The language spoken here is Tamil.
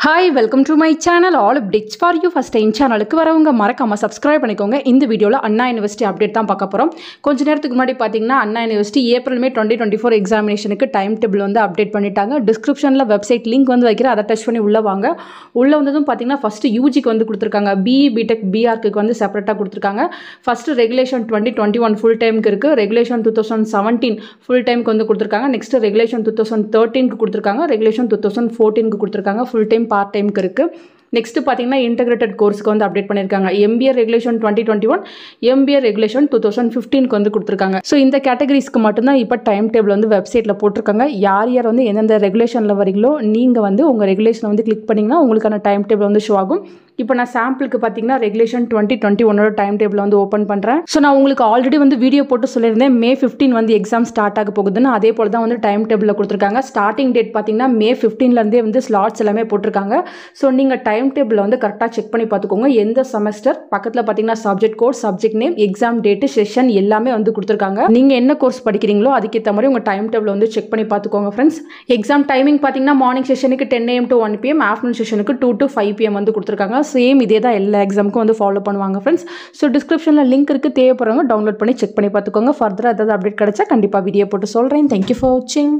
Hi, welcome to my channel. All updates for you. First time சேனலுக்கு வரவங்க மறக்காம subscribe பண்ணிக்கோங்க. இந்த வீடியோல அண்ணா யுனிவர்சிட்டி அப்டேட் தான் பார்க்க போறோம். கொஞ்ச நேரத்துக்கு முன்னாடி பாத்தீங்கன்னா அண்ணா யுனிவர்சிட்டி ஏப்ரல் மே 2024 எக்ஸாமினேஷனுக்கு டைம் டேபிள் வந்து அப்டேட் பண்ணிட்டாங்க. டிஸ்கிரிப்ஷன்ல வெப்சைட் லிங்க் வந்து வைக்கிறேன். அதை டச் பண்ணி உள்ள வாங்க. உள்ள வந்ததும் பாத்தீங்கன்னா ஃபர்ஸ்ட் யூஜிக்கு வந்து கொடுத்திருக்காங்க. பிஇ பிடெக் பிஆர்க்கு வந்து செப்பரேட்டா கொடுத்திருக்காங்க. ஃபர்ஸ்ட் ரெகுலேஷன் 2021 ஃபுல் டைம்க்கு இருக்கு. ரெகுலேஷன் 2017 ஃபுல் டைம்க்கு வந்து கொடுத்திருக்காங்க. நெக்ஸ்ட் ரெகுலேஷன் 2013க்கு கொடுத்திருக்காங்க. ரெகுலேஷன் 2014க்கு கொடுத்திருக்காங்க. ஃபுல் டைம் பார்ட் டைம்க்கு இருக்கு. நெக்ஸ்ட் பாத்தீங்கன்னா இன்டகிரேட்டட் கோர்ஸ்க்கு வந்து அப்டேட் பண்ணிருக்காங்க. எம்பிஏ ரெகுலேஷன் 2021 எம்பிஏ ரெகுலேஷன் 2015க்கு வந்து கொடுத்திருக்காங்க. ஸோ இந்த கேட்டகரிஸ்க்கு மட்டும்தான் இப்போ டைம் டேபிள் வந்து வெப்சைட்ல போட்டிருக்காங்க. யார் யார் வந்து எந்தெந்த ரெகுலேஷன்ல வரீங்களோ நீங்க வந்து உங்க ரெகுலேஷன் வந்து கிளிக் பண்ணீங்கன்னா உங்களுக்கான டைம் டேபிள் வந்து ஷோ ஆகும். இப்போ நான் சாம்பிளுக்கு பார்த்தீங்கன்னா ரெகுலேஷன் 2021 டைம் டேபிள் வந்து ஓப்பன் பண்ணுறேன். ஸோ நான் உங்களுக்கு ஆல்ரெடி வந்து வீடியோ போட்டு சொல்லியிருந்தேன் மே 15 வந்து எக்ஸாம் ஸ்டார்ட் ஆக போகுதுன்னு. அதே போல் தான் வந்து டைம் டேபிளில் கொடுத்துருக்காங்க. ஸ்டார்டிங் டேட் பார்த்தீங்கன்னா மே 15லேருந்தே வந்து ஸ்லாட்ஸ் எல்லாமே போட்டிருக்காங்க. ஸோ நீங்கள் டைம் டேபிளில் வந்து கரெக்டாக செக் பண்ணி பார்த்துக்கோங்க. எந்த செமஸ்டர் பக்கத்தில் பார்த்தீங்கன்னா subject code, subject name, exam date, session எல்லாமே வந்து கொடுத்துருக்காங்க. நீங்கள் என்ன கோர்ஸ் படிக்கிறீங்களோ அதுக்கேற்ற மாதிரி உங்கள் டைம் டேபிள் வந்து செக் பண்ணி பார்த்துக்கோங்க ஃப்ரெண்ட்ஸ். எக்ஸாம் டைமிங் பார்த்தீங்கன்னா மார்னிங் செஷனுக்கு 10 AM to 1 PM, ஆஃப்டர்நூன் செஷனுக்கு 2 to 5 PM வந்து கொடுத்துருக்காங்க. சேம் இதே தான் எல்லா எக்ஸாமுக்கும் வந்து ஃபாலோ பண்ணுவாங்க ஃப்ரெண்ட்ஸ். ஸோ டிஸ்கிரிப்ஷனில் லிங்க் இருக்குது, தேவைப்படுறவங்க டவுன்லோட் பண்ணி செக் பண்ணி பார்த்துக்கோங்க. ஃபர்தராக ஏதாவது அப்டேட் கிடைச்சா கண்டிப்பாக வீடியோ போட்டு சொல்கிறேன். தேங்க்யூ ஃபார் வாட்சிங்.